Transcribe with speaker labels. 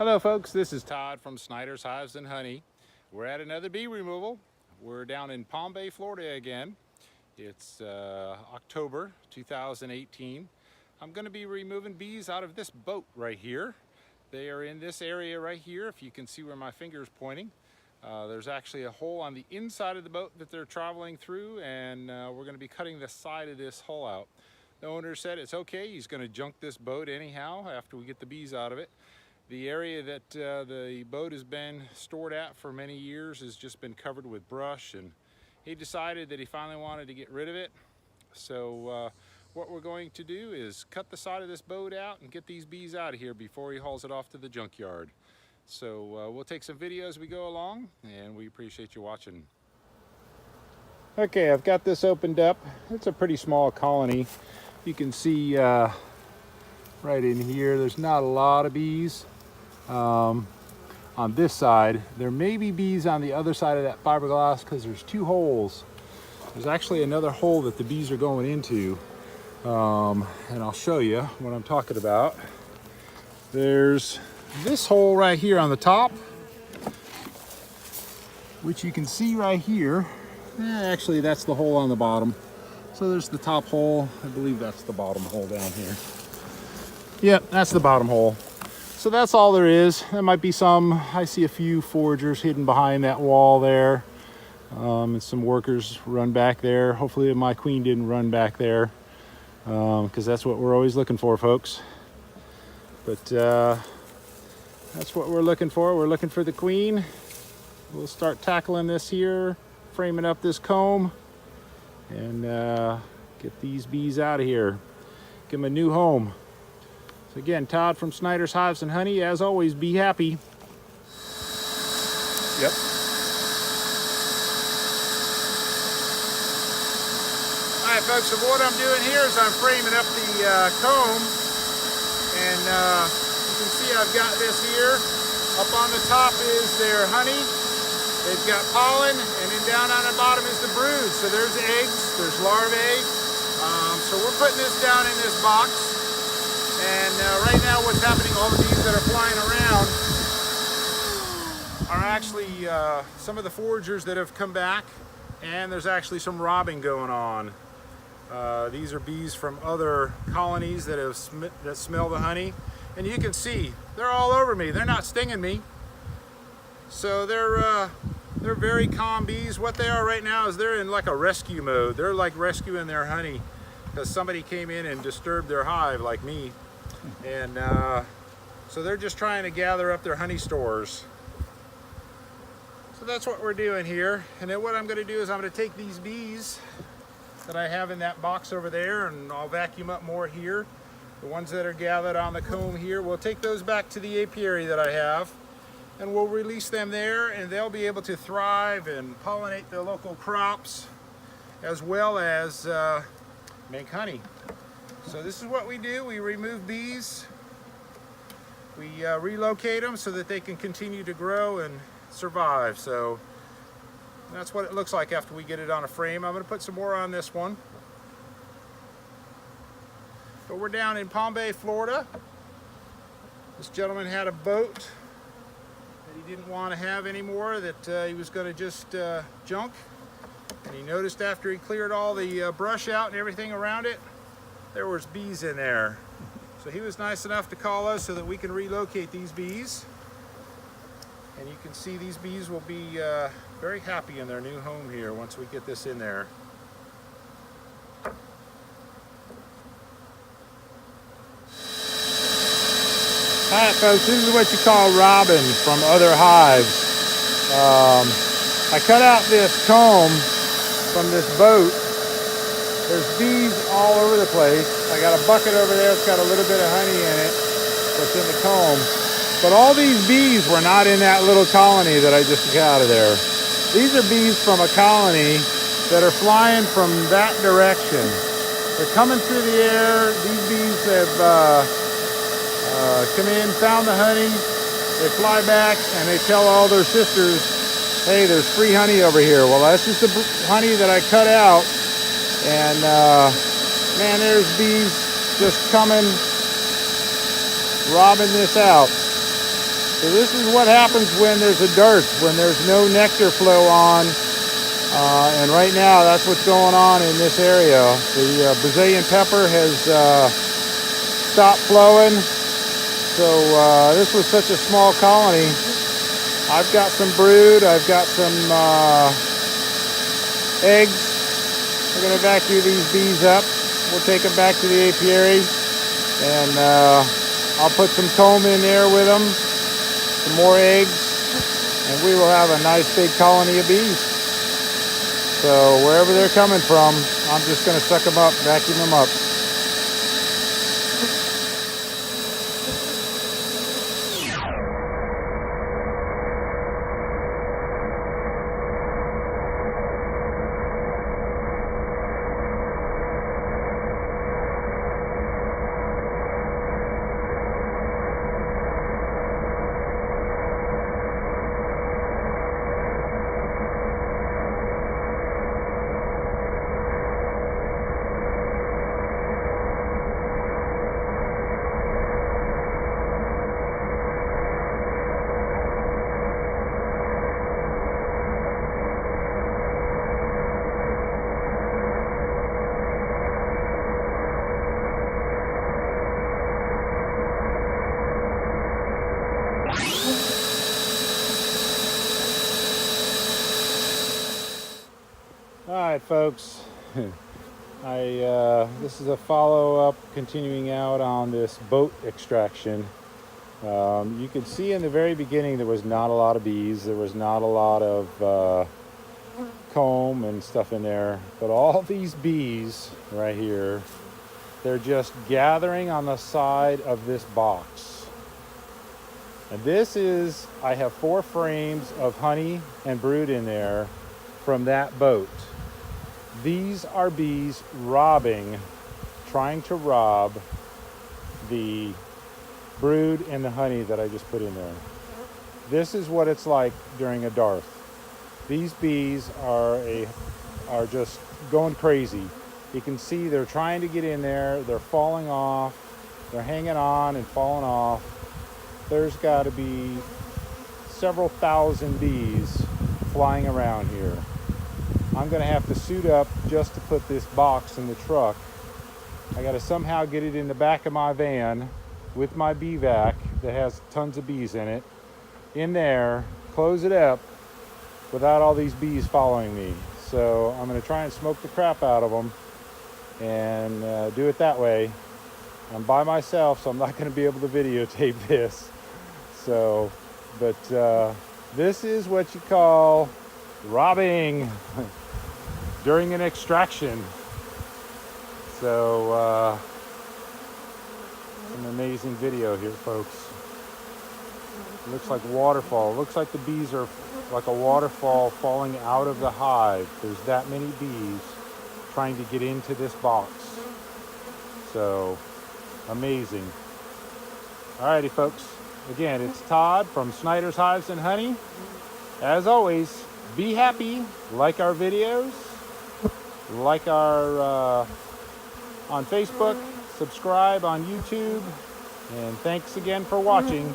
Speaker 1: Hello folks, this is Todd from Snyder's Hives and Honey. We're at another bee removal. We're down in Palm Bay, Florida again. It's October 2018. I'm going to be removing bees out of this boat right here. They are in this area right here, if you can see where my finger is pointing. There's actually a hole on the inside of the boat that they're traveling through, and we're going to be cutting the side of this hole out. The owner said it's okay, he's going to junk this boat anyhow after we get the bees out of it. The area that the boat has been stored at for many years has just been covered with brush, and he decided that he finally wanted to get rid of it. So what we're going to do is cut the side of this boat out and get these bees out of here before he hauls it off to the junkyard. So we'll take some video as we go along, and we appreciate you watching. Okay, I've got this opened up. It's a pretty small colony. You can see right in here there's not a lot of bees. On this side, there may be bees on the other side of that fiberglass because there's two holes. There's actually another hole that the bees are going into, and I'll show you what I'm talking about. There's this hole right here on the top, which you can see right here. Actually, that's the hole on the bottom. So there's the top hole. I believe that's the bottom hole down here. Yep, that's the bottom hole. So that's all there is. There might be some, I see a few foragers hidden behind that wall there. And some workers run back there. Hopefully my queen didn't run back there, because that's what we're always looking for, folks. But that's what we're looking for. We're looking for the queen. We'll start tackling this here, framing up this comb, and get these bees out of here. Give them a new home. So again, Todd from Snyder's Hives and Honey. As always, be happy. Yep. All right, folks, so what I'm doing here is I'm framing up the comb. And you can see I've got this here. Up on the top is their honey. They've got pollen, and then down on the bottom is the brood. So there's eggs, there's larvae. So we're putting this down in this box. And right now what's happening, all the bees that are flying around are actually some of the foragers that have come back, and there's actually some robbing going on. These are bees from other colonies that smell the honey. And you can see, they're all over me. They're not stinging me. So they're very calm bees. What they are right now is they're in like a rescue mode. They're like rescuing their honey because somebody came in and disturbed their hive like me. And so they're just trying to gather up their honey stores. So that's what we're doing here. And then what I'm going to do is I'm going to take these bees that I have in that box over there, and I'll vacuum up more here. The ones that are gathered on the comb here, we'll take those back to the apiary that I have, and we'll release them there, and they'll be able to thrive and pollinate the local crops, as well as make honey. So this is what we do. We remove bees, we relocate them so that they can continue to grow and survive. So that's what it looks like after we get it on a frame. I'm going to put some more on this one. But we're down in Palm Bay, Florida. This gentleman had a boat that he didn't want to have anymore, that he was going to just junk. And he noticed after he cleared all the brush out and everything around it, there was bees in there. So he was nice enough to call us so that we can relocate these bees. And you can see these bees will be very happy in their new home here once we get this in there. Alright folks, this is what you call robbing from other hives. I cut out this comb from this boat. There's bees all over the place. I got a bucket over there, it's got a little bit of honey in it, that's in the comb. But all these bees were not in that little colony that I just got out of there. These are bees from a colony that are flying from that direction. They're coming through the air. These bees have come in, found the honey. They fly back and they tell all their sisters, hey, there's free honey over here. Well, that's just the honey that I cut out. And man, there's bees just coming, robbing this out. So this is what happens when there's a dearth, when there's no nectar flow on. And right now, that's what's going on in this area. The Brazilian pepper has stopped flowing. So this was such a small colony. I've got some brood. I've got some eggs. We're going to vacuum these bees up. We'll take them back to the apiary. And I'll put some comb in there with them. Some more eggs. And we will have a nice big colony of bees. So wherever they're coming from, I'm just going to suck them up, vacuum them up. All right, folks. This is a follow-up, continuing out on this boat extraction. You can see in the very beginning there was not a lot of bees. There was not a lot of comb and stuff in there. But all these bees right here, they're just gathering on the side of this box. And this is, I have 4 frames of honey and brood in there from that boat. These are bees trying to rob the brood and the honey that I just put in there. This is what it's like during a dearth. These bees are just going crazy. You can see they're trying to get in there. They're falling off. They're hanging on and falling off. There's got to be several thousand bees flying around here. I'm going to have to suit up just to put this box in the truck. I got to somehow get it in the back of my van with my bee vac that has tons of bees in it, in there, close it up without all these bees following me. So I'm going to try and smoke the crap out of them and do it that way. I'm by myself, so I'm not going to be able to videotape this. So, but this is what you call robbing during an extraction. So an amazing video here, folks. It looks like waterfall. It looks like the bees are like a waterfall falling out of the hive. There's that many bees trying to get into this box. So amazing. Alrighty, folks. Again, it's Todd from Snyder's Hives and Honey. As always, be happy, like our videos, like our on Facebook, subscribe on YouTube, and thanks again for watching.